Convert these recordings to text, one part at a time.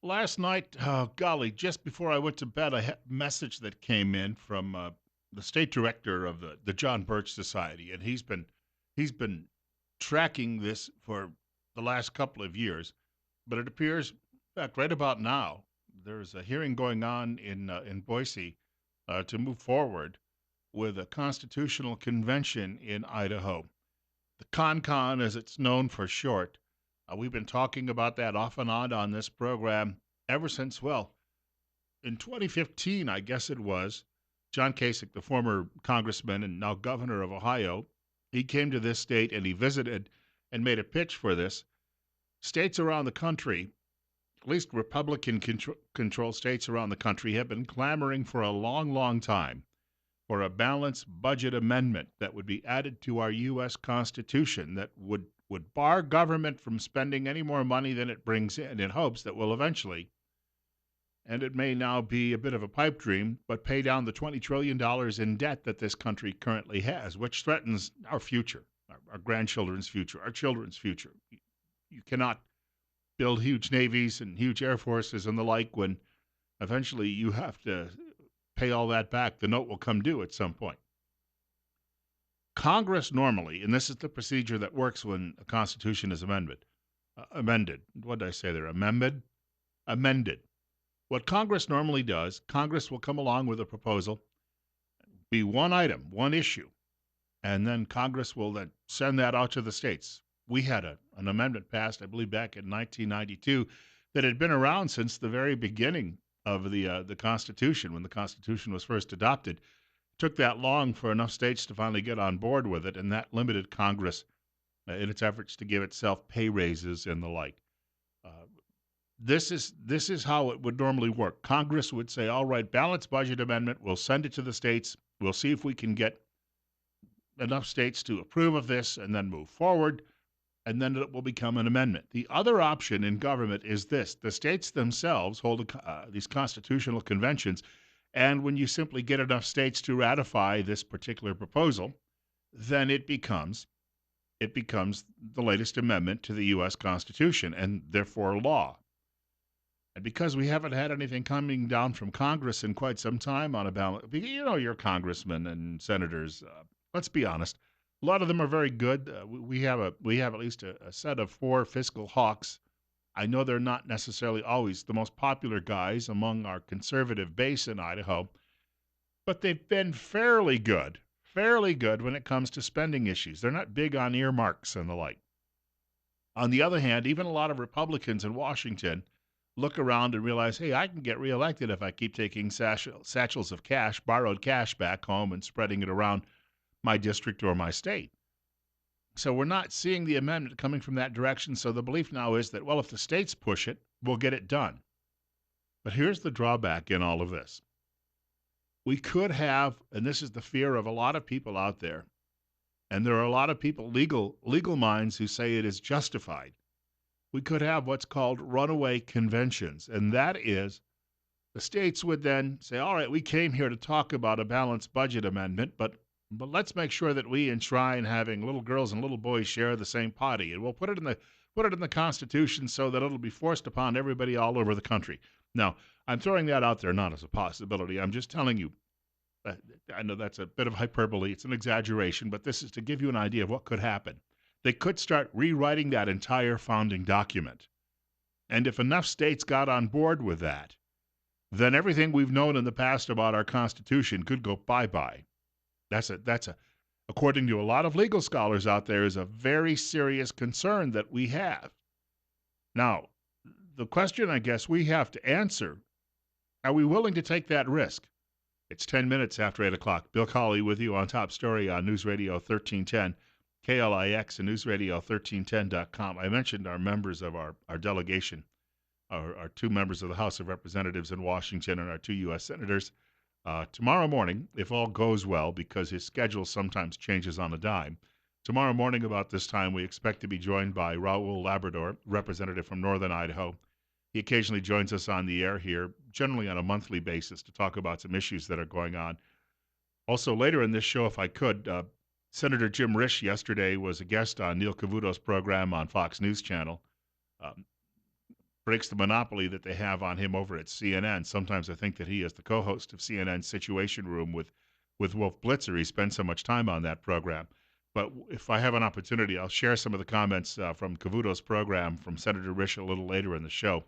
Last night, oh golly, just before I went to bed, I had a message that came in from the state director of the John Birch Society, and he's been tracking this for the last couple of years. But it appears, in fact, right about now, there's a hearing going on in Boise to move forward with a constitutional convention in Idaho. The CONCON, as it's known for short. We've been talking about that off and on this program ever since, well, in 2015, I guess it was, John Kasich, the former congressman and now governor of Ohio, he came to this state and he visited and made a pitch for this. States around the country, at least Republican controlled states around the country, have been clamoring for a long, long time for a balanced budget amendment that would be added to our U.S. Constitution that would bar government from spending any more money than it brings in hopes that will eventually, and it may now be a bit of a pipe dream, but pay down the $20 trillion in debt that this country currently has, which threatens our future, our grandchildren's future, our children's future. You cannot build huge navies and huge air forces and the like when eventually you have to pay all that back. The note will come due at some point. Congress normally, and this is the procedure that works when a constitution is amended. What did I say there? Amended? Amended. What Congress normally does, Congress will come along with a proposal, be one item, one issue, and then Congress will then send that out to the states. We had an amendment passed, I believe, back in 1992 that had been around since the very beginning of the Constitution, when the Constitution was first adopted. It took that long for enough states to finally get on board with it, and that limited Congress in its efforts to give itself pay raises and the like. Uh, this is how it would normally work. Congress would say, "All right, balanced budget amendment. We'll send it to the states. We'll see if we can get enough states to approve of this, and then move forward." And then it will become an amendment. The other option in government is this: the states themselves hold these constitutional conventions, and when you simply get enough states to ratify this particular proposal, then it becomes the latest amendment to the U.S. Constitution and therefore law. And because we haven't had anything coming down from Congress in quite some time on a ballot, your congressmen and senators. Let's be honest. A lot of them are very good. We have at least a set of four fiscal hawks. I know they're not necessarily always the most popular guys among our conservative base in Idaho, but they've been fairly good when it comes to spending issues. They're not big on earmarks and the like. On the other hand, even a lot of Republicans in Washington look around and realize, hey, I can get reelected if I keep taking satchels of cash, borrowed cash back home and spreading it around my district or my state. So we're not seeing the amendment coming from that direction. So the belief now is that, well, if the states push it, we'll get it done. But here's the drawback in all of this. We could have, and this is the fear of a lot of people out there, and there are a lot of people, legal minds, who say it is justified. We could have what's called runaway conventions, and that is the states would then say, all right, we came here to talk about a balanced budget amendment, but let's make sure that we enshrine having little girls and little boys share the same potty, and we'll put it in the Constitution so that it'll be forced upon everybody all over the country. Now, I'm throwing that out there not as a possibility. I'm just telling you. uh, I know that's a bit of hyperbole. It's an exaggeration, but this is to give you an idea of what could happen. They could start rewriting that entire founding document. And if enough states got on board with that, then everything we've known in the past about our Constitution could go bye-bye. That's a according to a lot of legal scholars out there, is a very serious concern that we have. Now, the question I guess we have to answer, are we willing to take that risk? It's 10 minutes after 8 o'clock. Bill Colley with you on Top Story on News Radio 1310, KLIX, and newsradio1310.com. I mentioned our members of our delegation, our two members of the House of Representatives in Washington and our two U.S. senators. Tomorrow morning, if all goes well, because his schedule sometimes changes on a dime, tomorrow morning about this time, we expect to be joined by Raul Labrador, representative from Northern Idaho. He occasionally joins us on the air here, generally on a monthly basis, to talk about some issues that are going on. Also, later in this show, if I could, Senator Jim Risch yesterday was a guest on Neil Cavuto's program on Fox News Channel. Um, breaks the monopoly that they have on him over at CNN. Sometimes I think that he is the co-host of CNN's Situation Room with Wolf Blitzer. He spends so much time on that program. But if I have an opportunity, I'll share some of the comments from Cavuto's program from Senator Risch a little later in the show.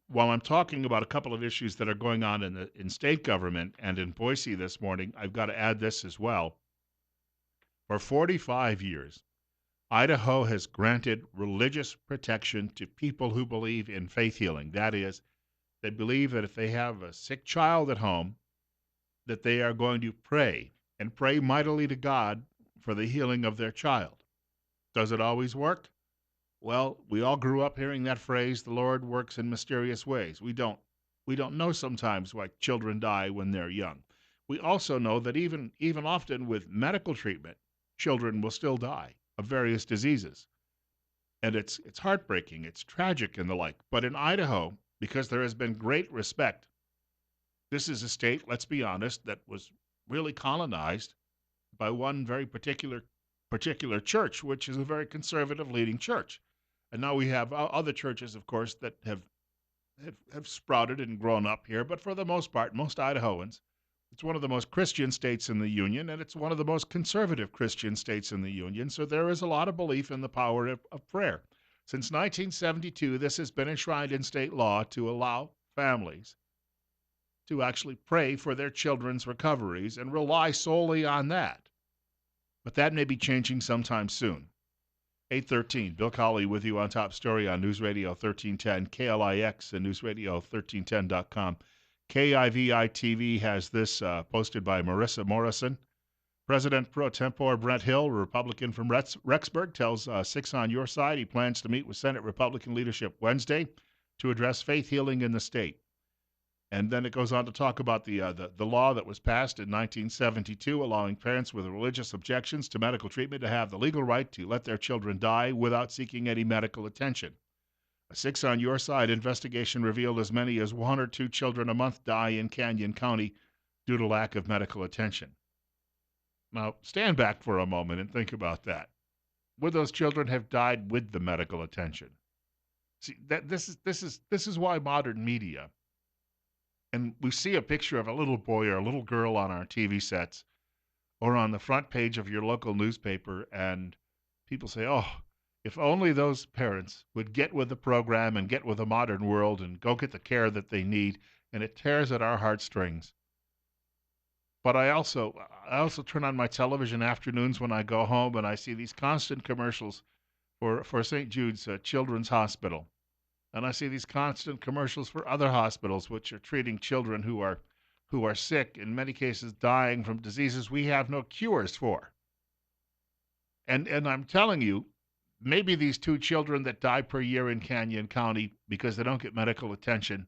While I'm talking about a couple of issues that are going on in state government and in Boise this morning, I've got to add this as well. For 45 years, Idaho has granted religious protection to people who believe in faith healing. That is, they believe that if they have a sick child at home, that they are going to pray and pray mightily to God for the healing of their child. Does it always work? Well, we all grew up hearing that phrase, the Lord works in mysterious ways. We don't know sometimes why children die when they're young. We also know that even often with medical treatment, children will still die of various diseases. And it's heartbreaking, it's tragic and the like. But in Idaho, because there has been great respect, this is a state, let's be honest, that was really colonized by one very particular church, which is a very conservative leading church. And now we have other churches, of course, that have sprouted and grown up here. But for the most part, most Idahoans, it's one of the most Christian states in the Union, and it's one of the most conservative Christian states in the Union. So there is a lot of belief in the power of prayer. Since 1972, this has been enshrined in state law to allow families to actually pray for their children's recoveries and rely solely on that. But that may be changing sometime soon. 8:13, Bill Colley with you on Top Story on News Radio 1310, KLIX and newsradio1310.com. KIVI-TV has this posted by Marissa Morrison. President pro tempore Brent Hill, Republican from Rexburg, tells 6 on Your Side he plans to meet with Senate Republican leadership Wednesday to address faith healing in the state. And then it goes on to talk about the law that was passed in 1972, allowing parents with religious objections to medical treatment to have the legal right to let their children die without seeking any medical attention. A 6 on Your Side investigation revealed as many as 1 or 2 children a month die in Canyon County due to lack of medical attention. Now, stand back for a moment and think about that. Would those children have died with the medical attention? See, this is why modern media, and we see a picture of a little boy or a little girl on our TV sets or on the front page of your local newspaper, and people say, oh, if only those parents would get with the program and get with the modern world and go get the care that they need, and it tears at our heartstrings. But I also turn on my television afternoons when I go home and I see these constant commercials for St. Jude's Children's Hospital. And I see these constant commercials for other hospitals which are treating children who are sick, in many cases dying from diseases we have no cures for. And I'm telling you, maybe these 2 children that die per year in Canyon County because they don't get medical attention,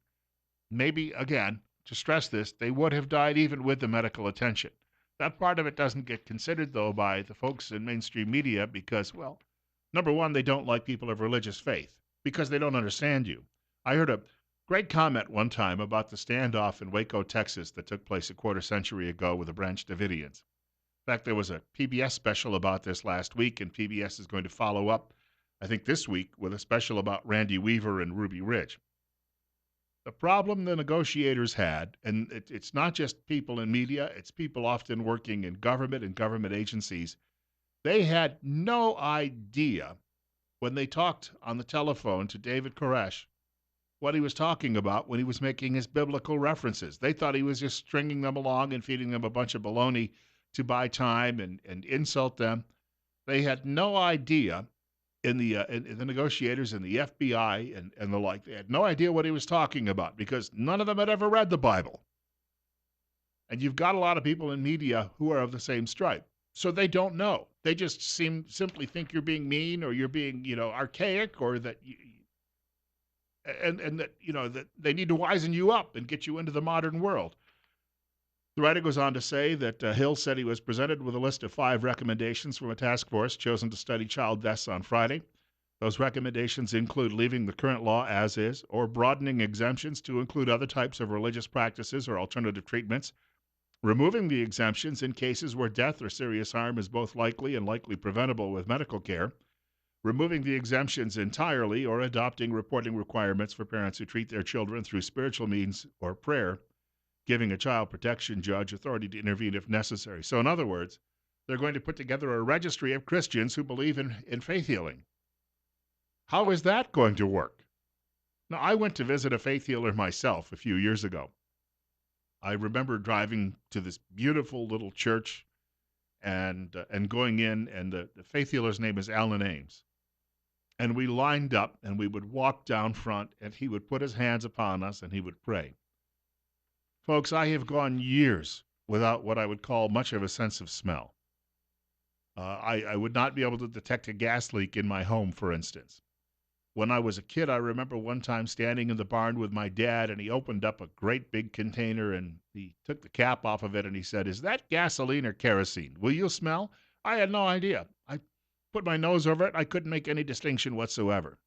maybe, again, to stress this, they would have died even with the medical attention. That part of it doesn't get considered, though, by the folks in mainstream media because, well, number one, they don't like people of religious faith because they don't understand you. I heard a great comment one time about the standoff in Waco, Texas that took place a quarter century ago with the Branch Davidians. In fact, there was a PBS special about this last week, and PBS is going to follow up, I think this week, with a special about Randy Weaver and Ruby Ridge. The problem the negotiators had, and it's not just people in media, it's people often working in government and government agencies, they had no idea when they talked on the telephone to David Koresh what he was talking about when he was making his biblical references. They thought he was just stringing them along and feeding them a bunch of baloney to buy time and insult them. They had no idea in the negotiators and the FBI and the like. They had no idea what he was talking about because none of them had ever read the Bible. And you've got a lot of people in media who are of the same stripe. So they don't know. They just simply think you're being mean or you're being, archaic or that and that, that they need to wisen you up and get you into the modern world. The writer goes on to say that Hill said he was presented with a list of 5 recommendations from a task force chosen to study child deaths on Friday. Those recommendations include leaving the current law as is or broadening exemptions to include other types of religious practices or alternative treatments, removing the exemptions in cases where death or serious harm is both likely and likely preventable with medical care, removing the exemptions entirely, or adopting reporting requirements for parents who treat their children through spiritual means or prayer, giving a child protection judge authority to intervene if necessary. So, in other words, they're going to put together a registry of Christians who believe in faith healing. How is that going to work? Now, I went to visit a faith healer myself a few years ago. I remember driving to this beautiful little church and going in, and the faith healer's name is Alan Ames. And we lined up, and we would walk down front, and he would put his hands upon us, and he would pray. Folks, I have gone years without what I would call much of a sense of smell. I would not be able to detect a gas leak in my home, for instance. When I was a kid, I remember one time standing in the barn with my dad, and he opened up a great big container, and he took the cap off of it, and he said, "Is that gasoline or kerosene? Will you smell?" I had no idea. I put my nose over it. I couldn't make any distinction whatsoever.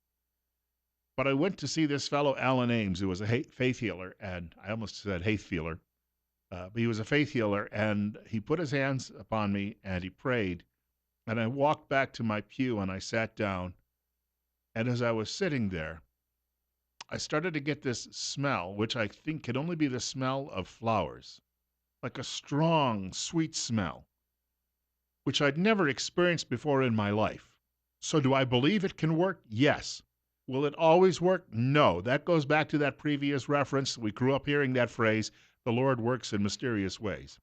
But I went to see this fellow, Alan Ames, who was a faith healer, and I almost said faith feeler, but he was a faith healer, and he put his hands upon me, and he prayed, and I walked back to my pew, and I sat down, and as I was sitting there, I started to get this smell, which I think could only be the smell of flowers, like a strong, sweet smell, which I'd never experienced before in my life. So do I believe it can work? Yes. Will it always work? No. That goes back to that previous reference. We grew up hearing that phrase, the Lord works in mysterious ways.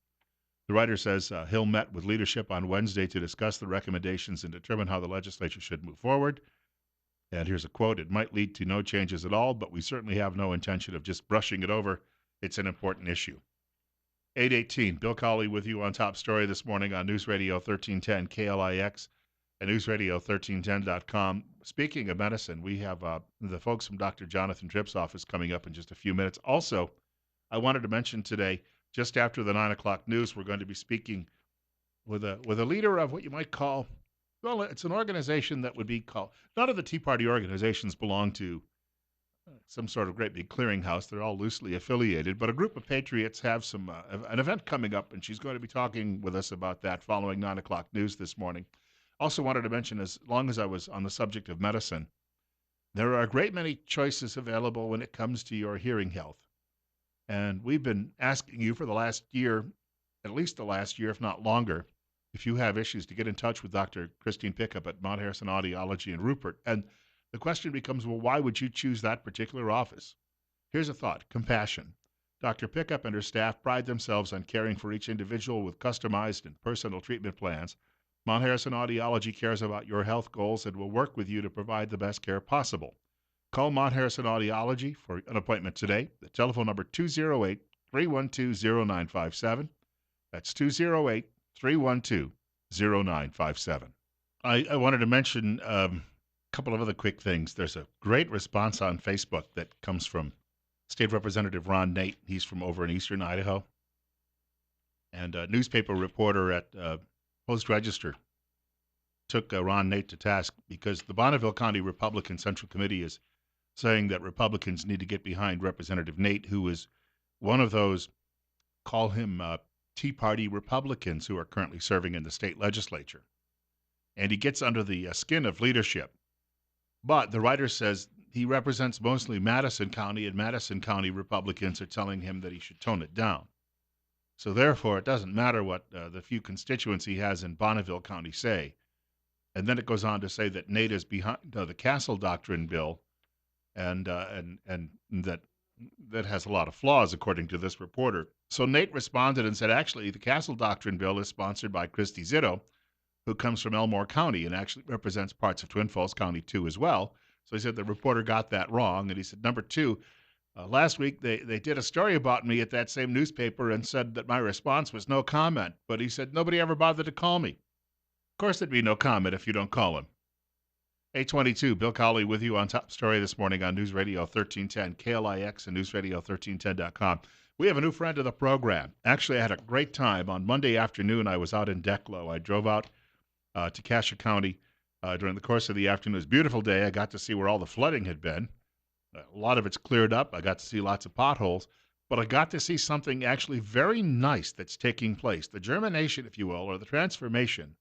The writer says Hill met with leadership on Wednesday to discuss the recommendations and determine how the legislature should move forward. And here's a quote: "It might lead to no changes at all, but we certainly have no intention of just brushing it over. It's an important issue." 8:18, Bill Colley with you on Top Story this morning on News Radio 1310 KLIX and newsradio1310.com. Speaking of medicine, we have the folks from Dr. Jonathan Tripp's office coming up in just a few minutes. Also, I wanted to mention today, just after the 9 o'clock news, we're going to be speaking with a leader of what you might call, well, it's an organization that would be called, none of the Tea Party organizations belong to some sort of great big clearinghouse. They're all loosely affiliated, but a group of patriots have an event coming up, and she's going to be talking with us about that following 9 o'clock news this morning. Also wanted to mention, as long as I was on the subject of medicine, there are a great many choices available when it comes to your hearing health. And we've been asking you for the last year, at least the last year, if not longer, if you have issues, to get in touch with Dr. Christine Pickup at Mount Harrison Audiology in Rupert. And the question becomes, well, why would you choose that particular office? Here's a thought: compassion. Dr. Pickup and her staff pride themselves on caring for each individual with customized and personal treatment plans. Mount Harrison Audiology cares about your health goals and will work with you to provide the best care possible. Call Mount Harrison Audiology for an appointment today. The telephone number 208-312-0957. That's 208-312-0957. I wanted to mention a couple of other quick things. There's a great response on Facebook that comes from State Representative Ron Nate. He's from over in eastern Idaho. And a newspaper reporter at Post-Register took Ron Nate to task because the Bonneville County Republican Central Committee is saying that Republicans need to get behind Representative Nate, who is one of those, call him Tea Party Republicans, who are currently serving in the state legislature. And he gets under the skin of leadership. But the writer says he represents mostly Madison County, and Madison County Republicans are telling him that he should tone it down. So therefore, it doesn't matter what the few constituents he has in Bonneville County say. And then it goes on to say that Nate is behind the Castle Doctrine bill, and that has a lot of flaws, according to this reporter. So Nate responded and said, actually, the Castle Doctrine bill is sponsored by Christy Zitto, who comes from Elmore County and actually represents parts of Twin Falls County, too, as well. So he said the reporter got that wrong. And he said, number two, last week they did a story about me at that same newspaper and said that my response was no comment. But he said nobody ever bothered to call me. Of course there'd be no comment if you don't call him. 822, Bill Colley with you on Top Story this morning on News Radio 1310, KLIX and newsradio1310.com. We have a new friend of the program. Actually, I had a great time. On Monday afternoon, I was out in Declo. I drove out to Cassia County during the course of the afternoon. It was a beautiful day. I got to see where all the flooding had been. A lot of it's cleared up. I got to see lots of potholes. But I got to see something actually very nice that's taking place. The germination, if you will, or the transformation.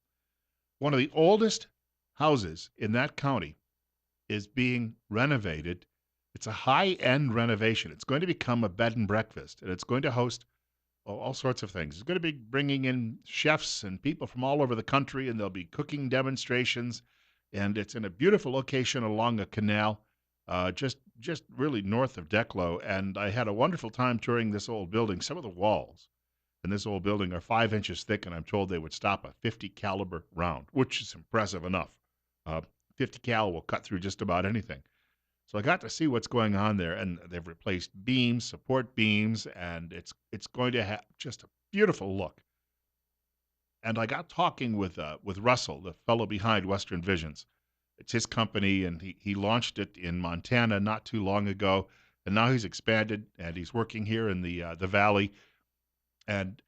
One of the oldest houses in that county is being renovated. It's a high-end renovation. It's going to become a bed and breakfast, and it's going to host all sorts of things. It's going to be bringing in chefs and people from all over the country, and there'll be cooking demonstrations. And it's in a beautiful location along a canal, just really north of Declo. And I had a wonderful time touring this old building. Some of the walls in this old building are 5 inches thick, and I'm told they would stop a 50 caliber round, which is impressive enough. 50 cal will cut through just about anything. So I got to see what's going on there, and they've replaced beams, support beams, and it's going to have just a beautiful look. And I got talking with Russell, the fellow behind Western Visions. It's his company, and he launched it in Montana not too long ago, and now he's expanded and he's working here in the valley, and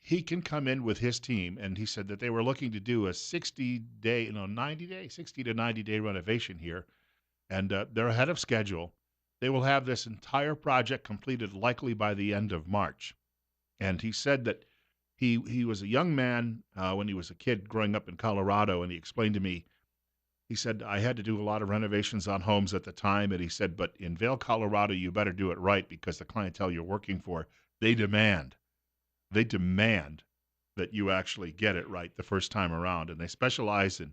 he can come in with his team. And he said that they were looking to do a 60-day, 90-day, 60 to 90-day renovation here, and they're ahead of schedule. They will have this entire project completed likely by the end of March. And he said that he was a young man when he was a kid growing up in Colorado, and he explained to me. He said I had to do a lot of renovations on homes at the time, and he said, but in Vail, Colorado, you better do it right because the clientele you're working for, they demand they demand that you actually get it right the first time around. And they specialize in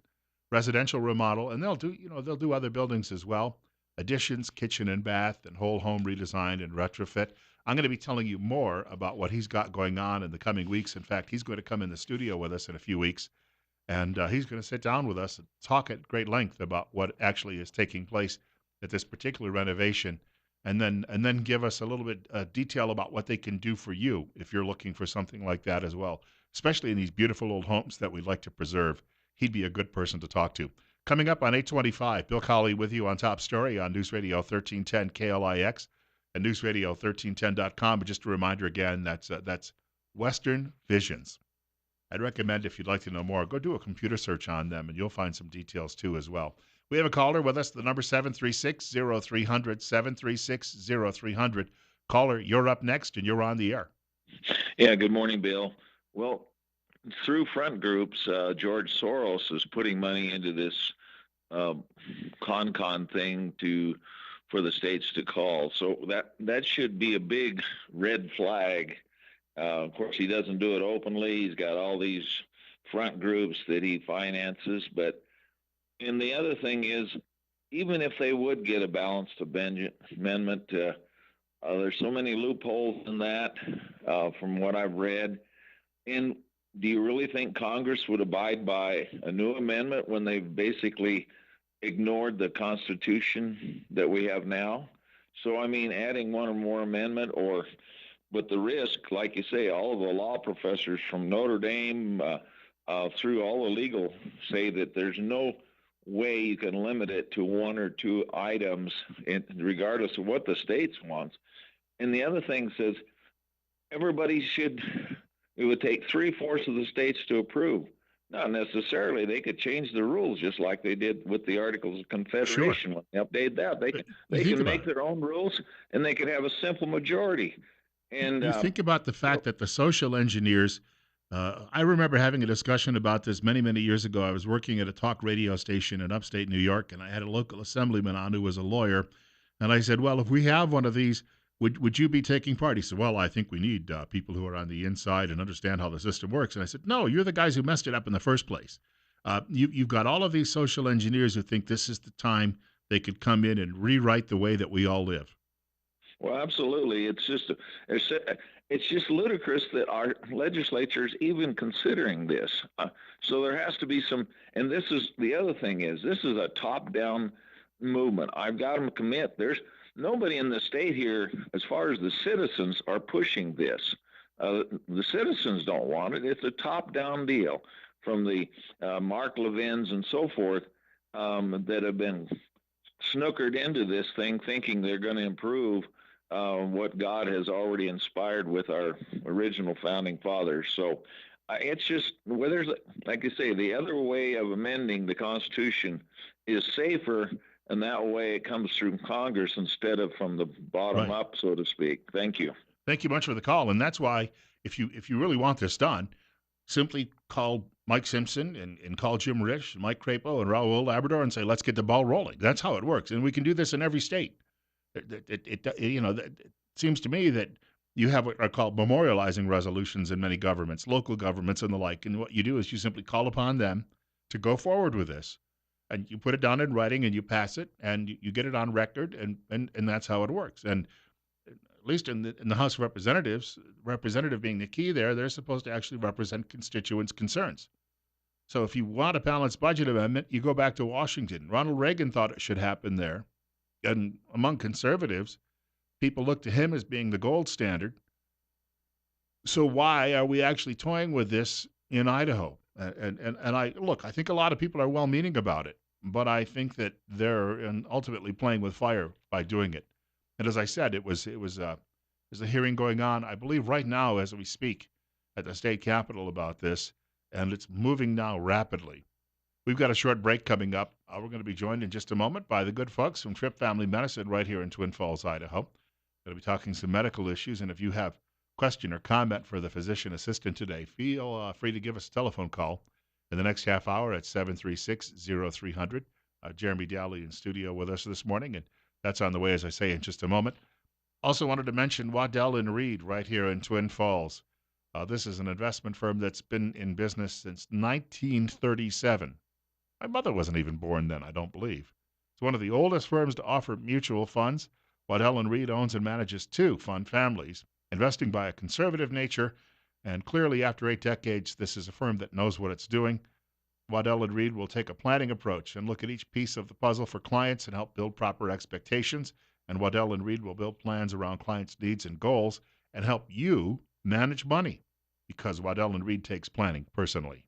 residential remodel, and they'll do other buildings as well, additions, kitchen and bath, and whole home redesign and retrofit. I'm going to be telling you more about what he's got going on in the coming weeks. In fact, he's going to come in the studio with us in a few weeks, and he's going to sit down with us and talk at great length about what actually is taking place at this particular renovation, and then give us a little bit detail about what they can do for you if you're looking for something like that as well, especially in these beautiful old homes that we'd like to preserve. He'd be a good person to talk to. Coming up on 825, Bill Colley with you on Top Story on News Radio 1310 KLIX and newsradio1310.com. But just a reminder again, that's Western Visions. I'd recommend, if you'd like to know more, go do a computer search on them, and you'll find some details too as well. We have a caller with us, the number 736-0300, 736-0300. Caller, you're up next, and you're on the air. Yeah, good morning, Bill. Well, through front groups, George Soros is putting money into this uh, con thing for the states to call. So that should be a big red flag. Of course, he doesn't do it openly. He's got all these front groups that he finances. And the other thing is, even if they would get a balanced amendment, there's so many loopholes in that from what I've read. And do you really think Congress would abide by a new amendment when they've basically ignored the Constitution that we have now? So, I mean, adding one or more amendment, but the risk, like you say, all of the law professors from Notre Dame through all the legal say that there's no way you can limit it to one or two items, regardless of what the states wants. And the other thing says it would take 3/4 of the states to approve. Not necessarily. They could change the rules just like they did with the Articles of Sure. Confederation when they updated that. You They think can about make it. their own rules, and they could have a simple majority. And You think about the fact so, that the social engineers, I remember having a discussion about this many, many years ago. I was working at a talk radio station in upstate New York, and I had a local assemblyman on who was a lawyer. And I said, well, if we have one of these, would you be taking part? He said, well, I think we need people who are on the inside and understand how the system works. And I said, no, you're the guys who messed it up in the first place. You've got all of these social engineers who think this is the time they could come in and rewrite the way that we all live. well, absolutely. It's just ludicrous that our legislature is even considering this. So there has to be some. And this is the other thing is this is a top-down movement. I've got them commit. There's nobody in the state here, as far as the citizens, are pushing this. The citizens don't want it. It's a top-down deal from the Mark Levins and so forth that have been snookered into this thing thinking they're going to improve what God has already inspired with our original founding fathers. So it's just, well, like I say, the other way of amending the Constitution is safer, and that way it comes through Congress instead of from the bottom Right. up, so to speak. Thank you. Thank you much for the call. And that's why, if you really want this done, simply call Mike Simpson and call Jim Rich, Mike Crapo, and Raul Labrador and say, let's get the ball rolling. That's how it works. And we can do this in every state. It seems to me that you have what are called memorializing resolutions in many governments, local governments, and the like. And what you do is you simply call upon them to go forward with this, and you put it down in writing, and you pass it, and you get it on record, and that's how it works. And at least in the House of Representatives, representative being the key there, they're supposed to actually represent constituents' concerns. So if you want a balanced budget amendment, you go back to Washington. Ronald Reagan thought it should happen there, and among conservatives, people look to him as being the gold standard. So why are we actually toying with this in Idaho? And I look, I think a lot of people are well-meaning about it, but I think that they're ultimately playing with fire by doing it. And as I said, there's a hearing going on, I believe, right now as we speak, at the state capitol about this, and it's moving now rapidly. We've got a short break coming up. We're going to be joined in just a moment by the good folks from Trip Family Medicine right here in Twin Falls, Idaho. Going to be talking some medical issues, and if you have a question or comment for the physician assistant today, feel free to give us a telephone call in the next half hour at 736-0300. Jeremy Daly in studio with us this morning, and that's on the way, as I say, in just a moment. Also wanted to mention Waddell and Reed right here in Twin Falls. This is an investment firm that's been in business since 1937. My mother wasn't even born then, I don't believe. It's one of the oldest firms to offer mutual funds. Waddell and Reed owns and manages two fund families, investing by a conservative nature, and clearly after 8 decades, this is a firm that knows what it's doing. Waddell and Reed will take a planning approach and look at each piece of the puzzle for clients and help build proper expectations. And Waddell and Reed will build plans around clients' needs and goals and help you manage money because Waddell and Reed takes planning personally.